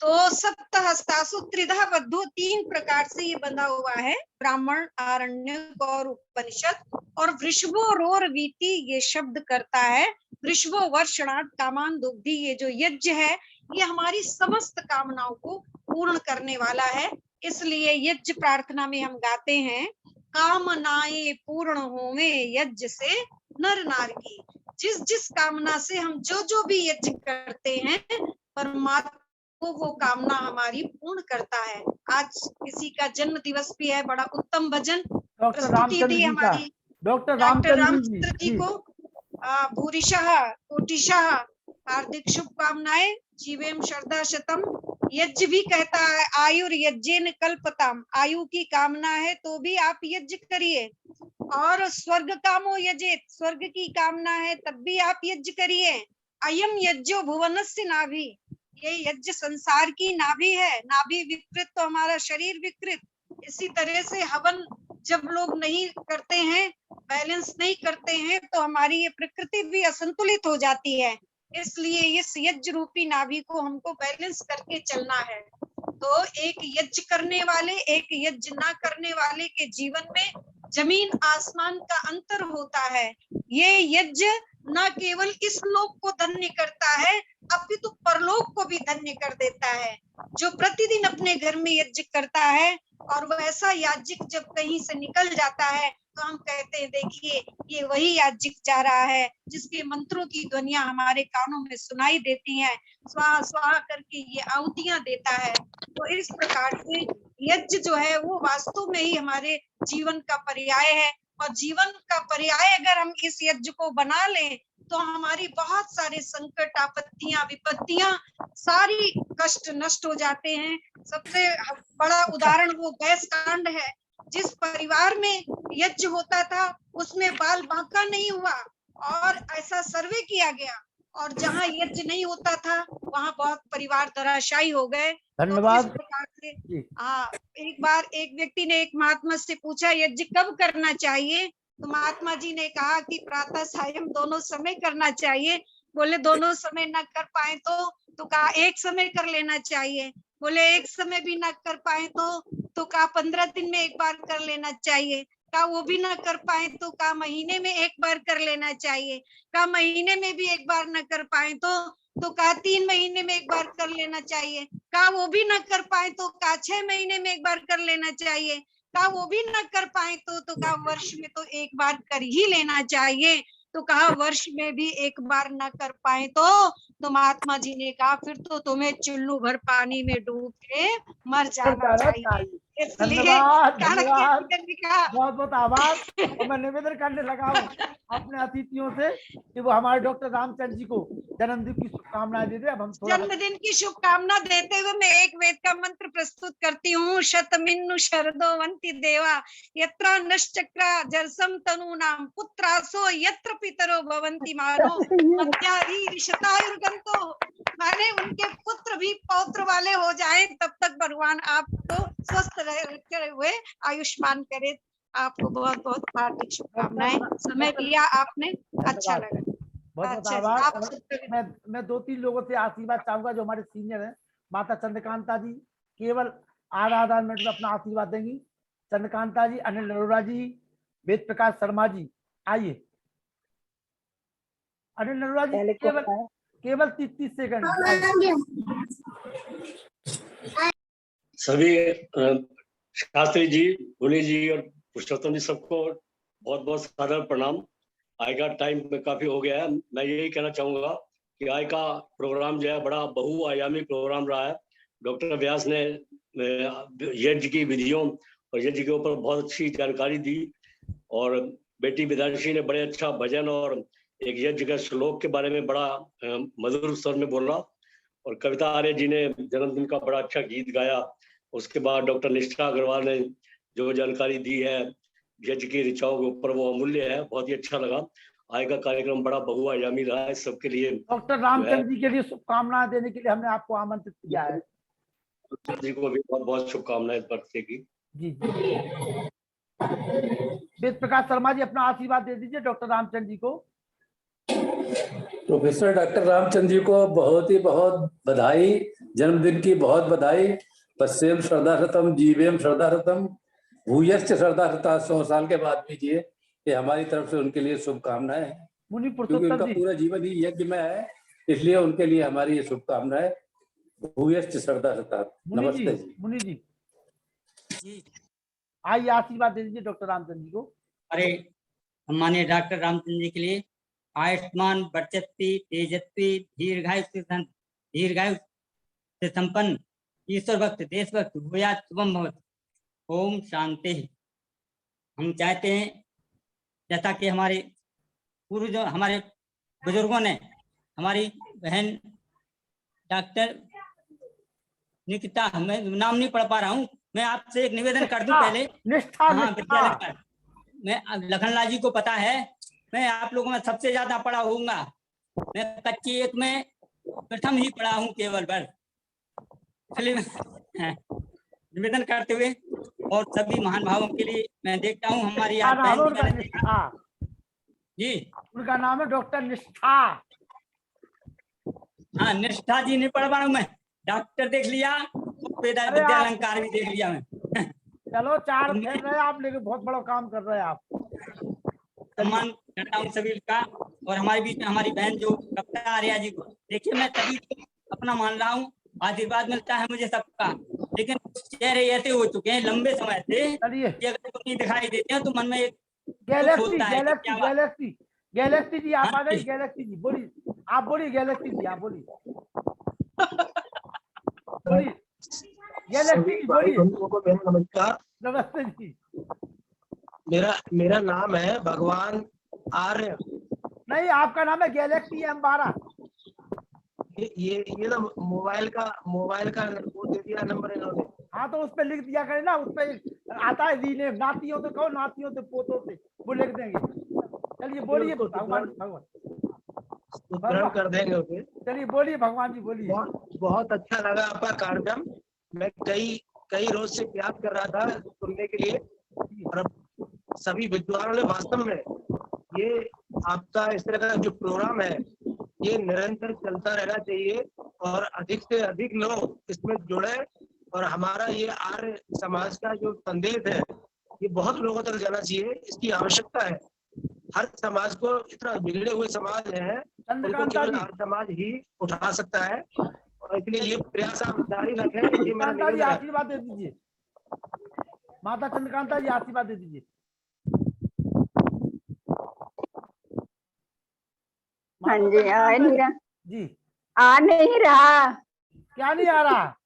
तो सप्त हस्तासु त्रिधा बद्धो, 3 प्रकार से ये बंधा हुआ है, ब्राह्मण, आरण्यक और उपनिषद। और वृषभो रोर वीति ये शब्द करता है। वृषभो वर्षणात् कामान दुग्धि, ये जो यज्ञ है ये हमारी समस्त कामनाओं को पूर्ण करने वाला है। इसलिए यज्ञ प्रार्थना में हम गाते हैं, कामनाएं पूर्ण होवे यज्ञ से नर नार की। जिस जिस कामना से हम जो भी यज्ञ करते हैं, परमात्मा को वो कामना हमारी पूर्ण करता है। आज किसी का जन्म दिवस भी है, बड़ा उत्तम भजन प्रस्तुति दी हमारी डॉक्टर रामचंद्र जी को। भूरिशः कोटिशः हार्दिक शुभकामनाएं। जीवेम श्रद्धा शतम। यज्ञ भी कहता है आयुर यज्ञेन कल्पताम, आयु की कामना है तो भी आप यज्ञ करिए। और स्वर्ग कामो यजेत, स्वर्ग की कामना है तब भी आप यज्ञ करिए। अयम यज्ञो भुवनस्य नाभि, ये यज्ञ संसार की नाभि है। नाभि विकृत तो हमारा शरीर विकृत। इसी तरह से हवन जब लोग नहीं करते हैं, बैलेंस नहीं करते हैं, तो हमारी ये प्रकृति भी असंतुलित हो जाती है। इसलिए इस यज्ञ रूपी नाभि को हमको बैलेंस करके चलना है। तो एक यज्ञ करने वाले, एक यज्ञ ना करने वाले के जीवन में जमीन आसमान का अंतर होता है। ये यज्ञ न केवल इस लोक को धन्य करता है अपितु परलोक को भी धन्य कर देता है। जो प्रतिदिन अपने घर में यज्ञ करता है और वैसा याज्ञिक जब कहीं से निकल जाता है तो हम कहते हैं देखिए ये वही याज्ञिक जा रहा है जिसके मंत्रों की ध्वनियां हमारे कानों में सुनाई देती हैं, स्वाहा स्वाहा करके ये आहुतियां देता है। तो इस प्रकार से यज्ञ जो है वो वास्तव में ही हमारे जीवन का पर्याय है, और जीवन का पर्याय अगर हम इस यज्ञ को बना लें तो हमारी बहुत सारे संकट, आपत्तियां, विपत्तियां, सारी कष्ट नष्ट हो जाते हैं। सबसे बड़ा उदाहरण वो गैस कांड है। जिस परिवार में यज्ञ होता था उसमें बाल बांका नहीं हुआ, और ऐसा सर्वे किया गया, और जहाँ यज्ञ नहीं होता था वहाँ बहुत परिवार धराशायी हो गए। धन्यवाद। तो इस प्रकार से एक बार एक व्यक्ति ने एक महात्मा से पूछा यज्ञ कब करना चाहिए, तो महात्मा जी ने कहा कि प्रातः सायं दोनों समय करना चाहिए। बोले दोनों समय न कर पाए तो कहा एक समय कर लेना चाहिए। बोले एक समय भी न कर पाए तो कहा 15 दिन में एक बार कर लेना चाहिए। कहा वो भी ना कर पाए तो कहा महीने में एक बार कर लेना चाहिए। कहा महीने में भी एक बार न कर पाए तो कहा 3 महीने में एक बार कर लेना चाहिए। कहा वो भी ना कर पाए तो कहा 6 महीने में एक बार कर लेना चाहिए। कहा वो भी ना कर पाए तो कहा वर्ष में तो एक बार कर ही लेना चाहिए। तो कहा वर्ष में भी एक बार ना कर पाए तो महात्मा जी ने कहा फिर तो तुम्हें चुल्लू भर पानी में डूब के मर जाना चाहिए। इसलिए धन्यवाद, बहुत बहुत आभार। और मैं निवेदन करने लगा हूँ अपने अतिथियों से कि वो हमारे डॉक्टर रामचंद्र जी को जन्मदिन की शुभकामनाएं दे दे। अब हम जन्मदिन की शुभकामना देते हुए मैं एक वेद का मंत्र प्रस्तुत करती हूँ। शतमिन्नु शरदोवंति देवा यत्र नश्चक्रा जरसम तनूनाम पुत्रासो यत्र पितरो भवन्ति मानो मध्यायुर्गंतो। माने उनके पुत्र भी पौत्र वाले हो जाएं तब तक भगवान आपको स्वस्थ रहे हुए आयुष्मान करे। आपको बहुत बहुत हार्दिक शुभकामनाएं। समय दिया आपने, अच्छा लगा। बहुत आभार। मैं 2-3 लोगों से आशीर्वाद चाहूंगा जो हमारे सीनियर हैं। माता चंद्रकांता जी केवल आधा मिनट में अपना आशीर्वाद देंगी। चंद्रकांता जी, अनिल अरोड़ा जी, वेद प्रकाश शर्मा जी, आइए। अनिल अरोड़ा जी केवल 30 सेकंड। सभी शास्त्री जी, भुनी जी और पुरुषोत्तम जी सबको बहुत बहुत सादर प्रणाम। आज का टाइम में काफी हो गया है। मैं यही कहना चाहूंगा कि आज का प्रोग्राम जो है बड़ा बहुआयामी प्रोग्राम रहा है। डॉक्टर व्यास ने यज्ञ की विधियों और यज्ञ के ऊपर बहुत अच्छी जानकारी दी, और बेटी विद्यार्थी ने बड़े अच्छा भजन और एक यज्ञ के श्लोक के बारे में बड़ा मधुर स्वर में बोला, और कविता आर्य जी ने जन्मदिन का बड़ा अच्छा गीत गाया। उसके बाद डॉक्टर निष्ठा अग्रवाल ने जो जानकारी दी है यज्ञ की ऋचाओं के ऊपर, वो अमूल्य है, बहुत ही अच्छा लगा। आज का कार्यक्रम बड़ा बहुआयामी रहा है। सबके लिए डॉक्टर रामचंद्र जी के लिए शुभकामनाएं देने के लिए हमने आपको आमंत्रित किया है। जी को भी बहुत बहुत शुभकामनाएं बर्थडे की। जी वेद प्रकाश शर्मा जी अपना आशीर्वाद दे दीजिए डॉक्टर रामचंद्र जी को। प्रोफेसर डॉक्टर रामचंद्र जी को बहुत ही बहुत बधाई, जन्मदिन की बहुत बधाई। पश्चिम श्रद्धारतम जीवेम श्रद्धारतम भूयश्च श्रद्धारता। 100 साल के बाद भी जिए, ये हमारी तरफ से उनके लिए शुभकामनाएं हैं, क्योंकि उनका पूरा जीवन ही यज्ञ में है, इसलिए उनके लिए हमारी ये शुभकामनाएं। भूयश्च श्रद्धारता। नमस्ते जी। मुनि जी आइए आशीर्वाद दे दीजिए डॉक्टर रामचंद्र जी को। अरे माननीय डॉक्टर रामचंद्र जी के लिए आयुष्मान वर्चस्वी तेजस्वी दीर्घायु से संपन्न ईश्वर भक्त देशभक्त भूयात् शुभम भवतु। ओम शांति। हम चाहते हैं जैसा कि हमारे पूर्वजों, हमारे बुजुर्गों ने, हमारी बहन डॉक्टर निकिता, मैं नाम नहीं पढ़ पा रहा हूँ, मैं आपसे एक निवेदन कर दूं पहले। हाँ, विद्यालय मैं लखनलाल जी को पता है, मैं आप लोगों में सबसे ज्यादा पढ़ा होऊंगा। मैं कच्ची एक में प्रथम ही पढ़ा हूँ केवल बस। निवेदन करते हुए और सभी महान भावों के लिए मैं देखता हूँ हमारी जी, उनका नाम है डॉक्टर निष्ठा। हाँ, निष्ठा जी नहीं पढ़ पा रहा हूँ मैं। डॉक्टर देख लिया, विद्यालंकार भी देख लिया मैं। चलो 4 फेर रहे आप, लेकिन बहुत बड़ा काम कर रहे हैं आप। सम्मान करता हूँ सभी का। और हमारे बीच में हमारी बहन जो कविता आर्या जी को, देखिए मैं सभी को अपना मान रहा हूँ, आशीर्वाद मिलता है मुझे सबका, लेकिन चेहरे ऐसे हो चुके हैं लंबे समय से चलिए कि अगर वो नहीं दिखाई देते हैं तो मन में एक गैलेक्सी होता है कि गैलेक्सी क्या बात। गैलेक्सी गैलेक्सी जी आप आ हाँ गए। जी। गैलेक्सी जी बोलिए, आप बोलिए गैलेक्सी जी, आप बोलिए बोलिए गैलेक्सी सभी जी भाई बोलिए। बंधुओं को मेरा नमस्कार। नमस्ते जी। मेरा नाम है भगवान आर्य। नहीं, आपका नाम है गैलेक्सी M12। ये ना मोबाइल का वो दे दिया नंबर इन्होंने। हाँ तो उस पे लिख दिया करें ना, उस पे आता है रीनेम, नातियों से कहो, नातियों से पोतों से, वो लिख देंगे। चलिए बोलिए उसको भगवान सुदृढ़ कर देंगे उसे। चलिए बोलिए भगवान जी बोलिए। बहुत अच्छा लगा आपका कार्यक्रम। मैं कई रोज से प्रयास कर रहा था सुनने के लिए, और अब सभी विद्वानों ने वास्तव में ये आपका इस तरह का जो प्रोग्राम है ये निरंतर चलता रहना चाहिए, और अधिक से अधिक लोग इसमें जुड़े, और हमारा ये आर्य समाज का जो संदेश है ये बहुत लोगों तक जाना चाहिए। इसकी आवश्यकता है। हर समाज को, इतना बिगड़े हुए समाज है उनको चंद्रकांता केवल जी, आर्य समाज ही उठा सकता है, और इसलिए ये प्रयास आप जारी रखें, ये मेरा चंद्रकांता जी निवेदन है। आशीर्वाद दे दीजिए। माता चंद्रकांता जी आशीर्वाद दे दीजिए। हाँ माता जी, आ चंद्रकांता नहीं रहा, जी, आ नहीं रहा। क्या नहीं आ रहा?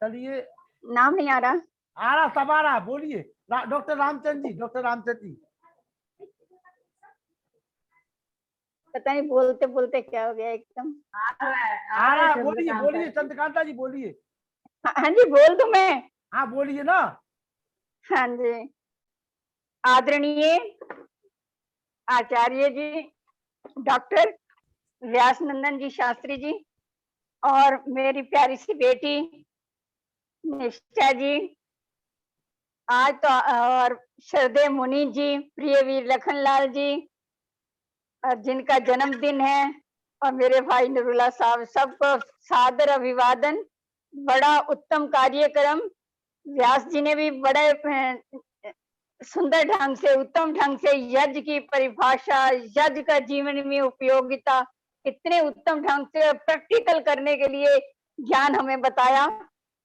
चलिए नाम नहीं आ रहा। आ रहा, सब आ रहा, बोलिए। Doctor Ramchandra ji, doctor Ramchandra ji. पता नहीं बोलते बोलते क्या हो गया एकदम। आ रहा, बोलिए बोलिए चंद्रकांता जी बोलिए। हाँ जी, बोल दूं मैं? हाँ बोलिए ना। हाँ जी। आदरणीय आचार्य जी, डॉक्टर व्यासनंदन जी शास्त्री जी, और मेरी प्यारी सी बेटी निष्ठा जी, आज तो, और श्रद्धेय मुनि जी, प्रिय वीर लखनलाल जी, और जिनका जन्मदिन है, और मेरे भाई नरूला साहब, सबको सादर अभिवादन। बड़ा उत्तम कार्यक्रम, व्यास जी ने भी बड़े सुंदर ढंग से, उत्तम ढंग से यज्ञ की परिभाषा, यज्ञ का जीवन में उपयोगिता, इतने उत्तम ढंग से प्रैक्टिकल करने के लिए ज्ञान हमें बताया,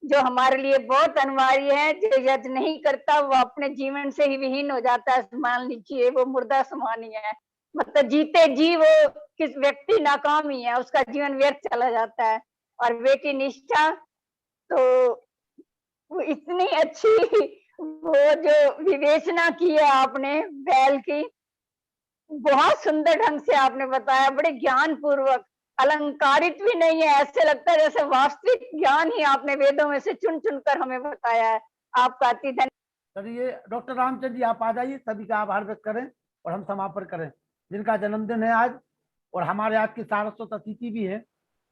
जो हमारे लिए बहुत अनिवार्य है। जो यज्ञ नहीं करता वो अपने जीवन से ही विहीन हो जाता है, मान लीजिए वो मुर्दा समान ही है, मतलब जीते जी वो किस व्यक्ति नाकाम ही है, उसका जीवन व्यर्थ चला जाता है। और बेटी निष्ठा तो वो इतनी अच्छी, वो जो विवेचना की है आपने बैल की, बहुत सुंदर ढंग से आपने बताया, बड़े ज्ञान पूर्वक, अलंकारित भी नहीं है, ऐसे लगता है जैसे वास्तविक ज्ञान ही आपने वेदों में से चुन चुन कर हमें बताया है। आपका अति धन्यवाद। चलिए डॉक्टर रामचंद्र जी आप आ जाइए, सभी का आभार व्यक्त करें और हम समापन करें। जिनका जन्मदिन है आज, और हमारे आज की सारस्वत अतिथि भी है,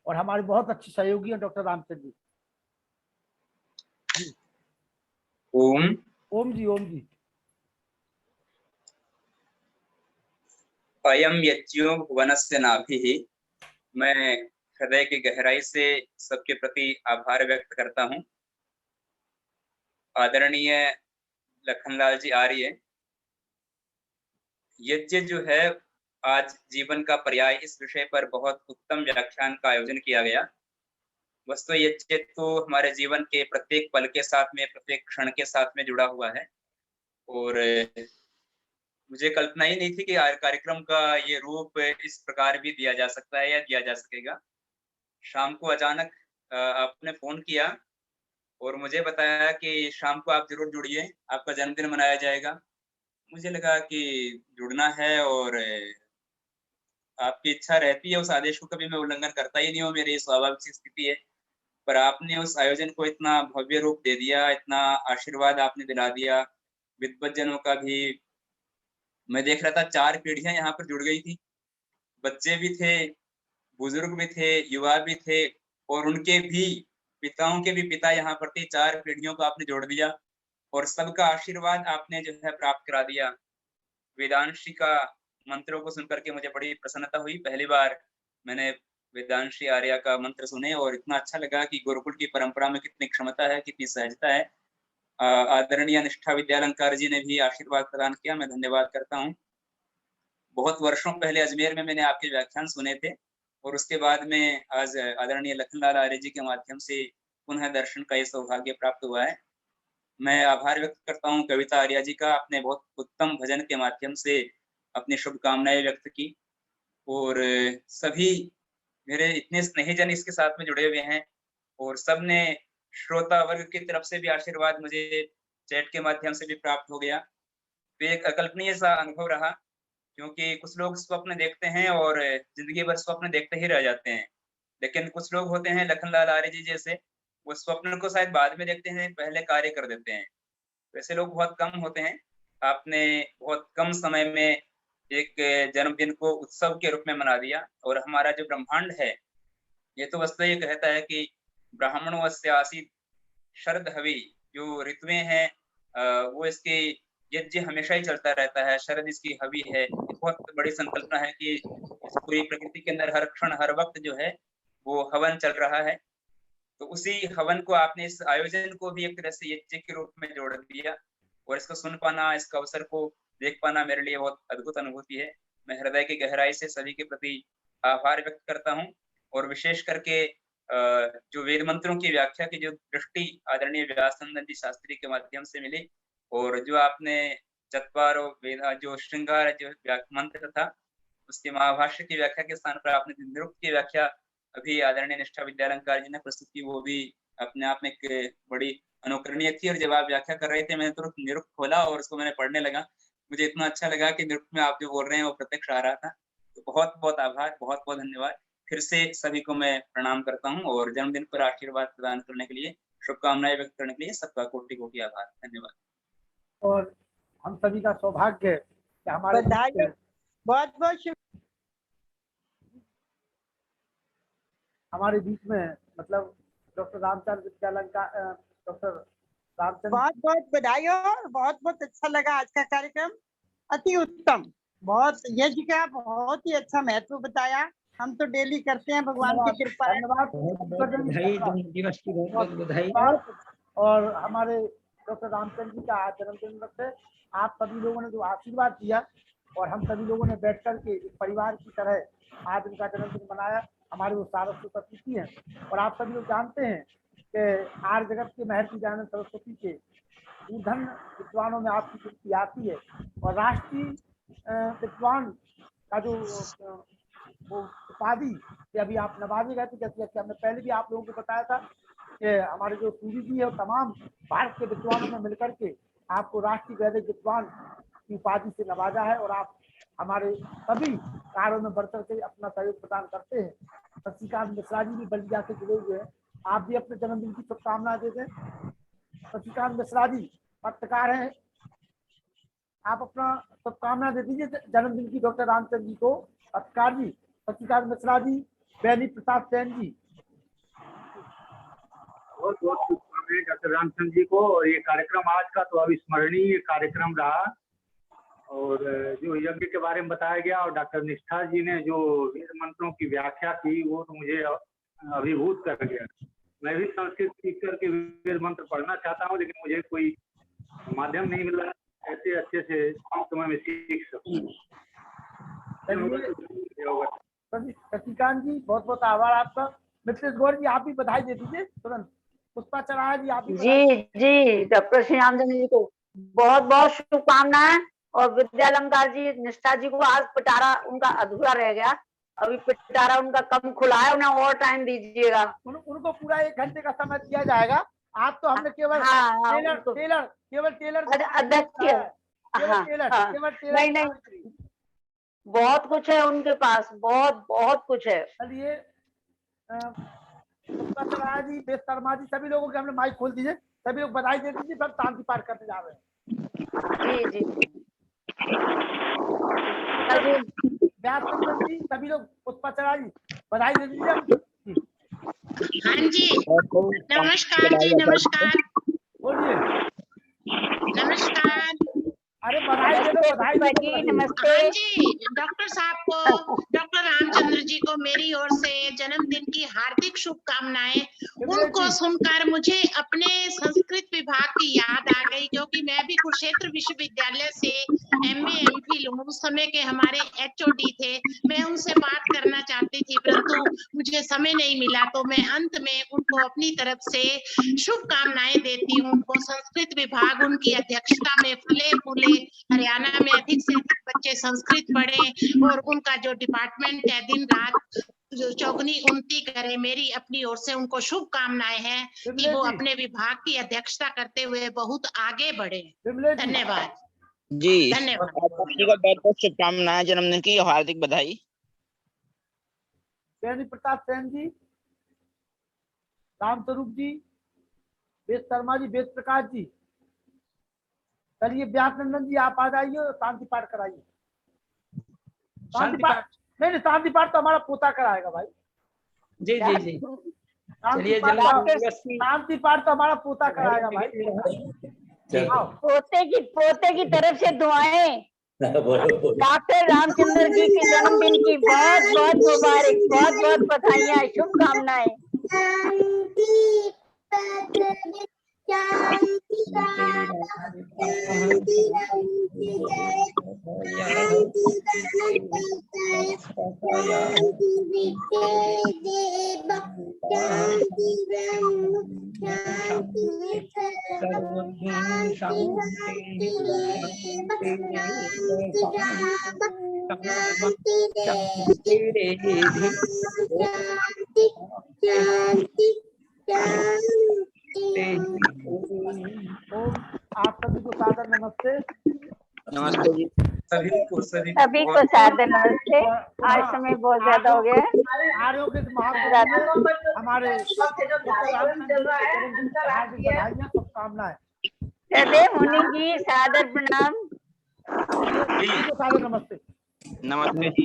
और हमारे बहुत अच्छे सहयोगी हैं डॉक्टर रामचंद्र जी। ओम ओम जी, ओम जी। अयम यज्ञो भुवनस्य नाभिः। मैं हृदय की गहराई से सबके प्रति आभार व्यक्त करता हूँ। आदरणीय लखनलाल जी आर्य, यज्ञ जो है, आज जीवन का पर्याय, इस विषय पर बहुत उत्तम व्याख्यान का आयोजन किया गया। वस्तु यज्ञ तो हमारे जीवन के प्रत्येक पल के साथ में, प्रत्येक क्षण के साथ में जुड़ा हुआ है, और मुझे कल्पना ही नहीं थी कि कार्यक्रम का ये रूप इस प्रकार भी दिया जा सकता है या दिया जा सकेगा। शाम को अचानक आपने फोन किया और मुझे बताया कि शाम को आप जरूर जुड़िए, आपका जन्मदिन मनाया जाएगा। मुझे लगा कि जुड़ना है, और आपकी इच्छा रहती है, उस आदेश को कभी मैं उल्लंघन करता ही नहीं हूँ, मेरी स्वाभाविक सी स्थिति है। पर आपने उस आयोजन को इतना भव्य रूप दे दिया, इतना आशीर्वाद आपने दिला दिया। विद्वज्जनों का भी मैं देख रहा था, 4 पीढ़ियां यहाँ पर जुड़ गई थी, बच्चे भी थे, बुजुर्ग भी थे, युवा भी थे, और उनके भी पिताओं के भी पिता यहाँ पर थे। 4 पीढ़ियों को आपने जोड़ दिया, और सबका आशीर्वाद आपने जो है प्राप्त करा दिया। वेदांशी का मंत्रों को सुनकर के मुझे बड़ी प्रसन्नता हुई। पहली बार मैंने वेदांशी आर्या का मंत्र सुने, और इतना अच्छा लगा कि गुरुकुल की परंपरा में कितनी क्षमता है, कितनी सहजता है। आदरणीय निष्ठा विद्यालंकार जी ने भी आशीर्वाद प्रदान किया, मैं धन्यवाद करता हूँ। बहुत वर्षों पहले अजमेर में मैंने आपके व्याख्यान सुने थे और उसके बाद में आज आदरणीय लखनलाल आर्य जी के माध्यम से पुनः दर्शन का ये सौभाग्य प्राप्त हुआ है। मैं आभार व्यक्त करता हूँ कविता आर्या जी का, आपने बहुत उत्तम भजन के माध्यम से अपनी शुभकामनाएं व्यक्त की और सभी मेरे इतने स्नेहीजन इसके साथ में जुड़े हुए हैं और सबने श्रोता वर्ग की तरफ से भी आशीर्वाद मुझे चैट के माध्यम से भी प्राप्त हो गया। तो एक अकल्पनीय सा अनुभव रहा, क्योंकि कुछ लोग स्वप्न देखते हैं और जिंदगी भर स्वप्न देखते ही रह जाते हैं, लेकिन कुछ लोग होते हैं लखनलाल आर्य जी जैसे, वो स्वप्न को शायद बाद में देखते हैं, पहले कार्य कर देते हैं। वैसे लोग बहुत कम होते हैं। आपने बहुत कम समय में एक जन्मदिन को उत्सव के रूप में मना दिया और हमारा जो ब्रह्मांड है ये तो वस्तु ये कहता है कि ब्राह्मणों वस्यासी शरद हवि, जो ऋतुएं हैं वो इसकी यज्ञ हमेशा ही चलता रहता है, शरद इसकी हवि है। बहुत बड़ी संकल्पना है कि इस पूरी प्रकृति के अंदर हर क्षण हर वक्त जो है वो हवन चल रहा है। तो उसी हवन को आपने इस आयोजन को भी एक तरह से यज्ञ के रूप में जोड़ दिया और इसको सुन पाना, इसका अवसर को देख पाना मेरे लिए बहुत अद्भुत अनुभूति है। मैं हृदय की गहराई से सभी के प्रति आभार व्यक्त करता हूँ और विशेष करके जो वेद मंत्रों की व्याख्या की जो दृष्टि आदरणीय व्यासनंदन जी शास्त्री के माध्यम से मिली और जो आपने चत्वारो वेदा जो श्रृंगार जो मंत्र था उसके महाभाष्य की व्याख्या के स्थान पर आपने निरुक्त की व्याख्या अभी आदरणीय निष्ठा विद्यालंकार जी ने प्रस्तुत की, वो भी अपने आप में एक बड़ी अनुकरणीय थी। और जब आप व्याख्या कर रहे थे मैंने तुरंत निरुक्त खोला और उसको मैंने पढ़ने लगा। मुझे इतना अच्छा लगा कि निरुक्त में आप जो बोल रहे हैं वो प्रत्यक्ष आ रहा था। तो बहुत बहुत आभार, बहुत बहुत धन्यवाद। फिर से सभी को मैं प्रणाम करता हूँ और जन्मदिन पर आशीर्वाद प्रदान करने के लिए, शुभकामनाएं व्यक्त करने के लिए सबका कोटि कोटि आभार, धन्यवाद। और हम सभी का सौभाग्य है कि हमारे बहुत बहुत हमारे बीच में मतलब डॉक्टर रामचंद्र विद्यालंकार, डॉक्टर रामचंद्र, बहुत बहुत बधाई और बहुत बहुत अच्छा लगा आज का कार्यक्रम, अति उत्तम। बहुत यज्ञ का बहुत ही अच्छा महत्व बताया, हम तो डेली करते हैं, भगवान की कृपा है। दिवस की बहुत बहुत बधाई। और हमारे डॉक्टर रामचंद्र जी का आज जन्मदिन है। आप सभी लोगों ने जो आशीर्वाद दिया और हम सभी लोगों ने बैठ कर के एक परिवार की तरह आज उनका जन्मदिन मनाया। हमारे वो सारस्वत अतिथि हैं और आप सभी लोग जानते हैं कि आर्य जगत के महर्षि दयानंद सरस्वती के ऊर्धन विद्वानों में आपकी गिनती आती है और राष्ट्रीय विद्वान का जो वो उपाधि कि अभी आप नवाजे गए थे, जैसे कि हमने पहले भी आप लोगों को बताया था कि हमारे जो सूरी जी है और तमाम भारत के विद्वानों में मिलकर के आपको राष्ट्रीय वैदिक विद्वान की उपाधि से नवाजा है और आप हमारे सभी कार्यों में बढ़ करके अपना सहयोग प्रदान करते हैं। शशिकांत मिश्रा जी भी बलिया से जुड़े हुए हैं, आप भी अपने जन्मदिन की शुभकामनाएं देते हैं। शशिकांत मिश्रा जी पत्रकार हैं, आप अपना शुभकामना दे दीजिए जन्मदिन की डॉक्टर रामचंद्र जी को। पत्रकार जी शशिकांत मिश्रा जी, बैनी प्रसाद सेन जी, बहुत बहुत शुभकामनाएं डॉक्टर रामचंद्र जी को। और ये कार्यक्रम आज का तो अविस्मरणीय कार्यक्रम रहा और जो यज्ञ के बारे में बताया गया और डॉक्टर निष्ठा जी ने जो वेद मंत्रों की व्याख्या की वो तो मुझे अभिभूत कर गया। मैं भी संस्कृत सीख करके वेद मंत्र पढ़ना चाहता हूँ, लेकिन मुझे कोई माध्यम नहीं मिल रहा ऐसे अच्छे से कम समय में सीख सकूं। शशिकांत जी बहुत बहुत आभार आपका। मिसेस गौर जी आप भी बधाई दे दीजिए तुरंत। पुष्पा चढ़ाया जी आप भी जी डॉक्टर श्री रामचंद्र जी को बहुत बहुत शुभकामनाएं और विद्यालंकार जी निष्ठा जी को आज पिटारा उनका अधूरा रह गया, अभी पिटारा उनका कम खुला है, उन्हें और टाइम दीजिएगा। उनको पूरा 1 घंटे का समय दिया जाएगा। आप तो हमने केवल टेलर अध्यक्ष नहीं बहुत कुछ है उनके पास, बहुत कुछ है। चलिए जी, बेस शर्मा जी, सभी लोगों के हमने माइक खोल दीजिए, सभी लोग बधाई दे दीजिए, सब शांति पाठ करने जा रहे हैं। जी सभी लोग पुष्पाचरा जी बधाई दे दीजिए। हाँ जी नमस्कार जी, नमस्कार बोलिए नमस्कार। अरे बधाई दे दो, बधाई नमस्ते। हाँ जी डॉक्टर साहब को, डॉक्टर रामचंद्र जी को मेरी ओर से जन्मदिन की हार्दिक शुभकामनाएं। उनको सुनकर मुझे अपने संस्कृत विभाग की याद आ गई, क्योंकि मैं भी कुरुक्षेत्र विश्वविद्यालय से MA MPhil हूँ। उस समय के हमारे HOD थे। मैं उनसे बात करना चाहती थी, परंतु मुझे समय नहीं मिला, तो मैं अंत में उनको अपनी तरफ से शुभकामनाएं देती हूँ। वो संस्कृत विभाग उनकी अध्यक्षता में फले फूले, हरियाणा में अधिक से अधिक बच्चे संस्कृत पढ़े और उनका जो डिपार्टमेंट है दिन रात जो चौगनी उन्नति करे। मेरी अपनी ओर से उनको शुभकामनाएं हैं कि वो अपने विभाग की अध्यक्षता करते हुए बहुत आगे बढ़े। धन्यवाद जी। धन्यवाद। बहुत बहुत शुभकामनाएं, जन्मदिन की हार्दिक बधाई। सैनी प्रताप सेन जी, रामस्वरूप जी, वेद शर्मा जी, वेद प्रकाश जी, चलिए व्यासनंदन जी आप आ जाइए, शांति पाठ कराइए। शांति पाठ नहीं, शांति पाठ तो हमारा पोता कराएगा भाई। जी जी जी, चलिए शांति पाठ तो हमारा पोता कराएगा भाई। पोते की तरफ से दुआएं डॉक्टर रामचंद्र जी के जन्मदिन की बहुत बहुत मुबारक, बहुत बहुत बधाइयाँ, शुभकामनाएं। आप सभी को सादर नमस्ते। नमस्ते जी। सभी को सादर नमस्ते। आज समय बहुत ज्यादा हो गया है। आरोग्य हमारे शुभकामनाएं। सदैव मुनि जी सादर प्रणाम। सादर नमस्ते। नमस्ते जी।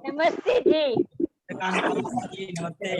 नमस्ते जी। नमस्ते।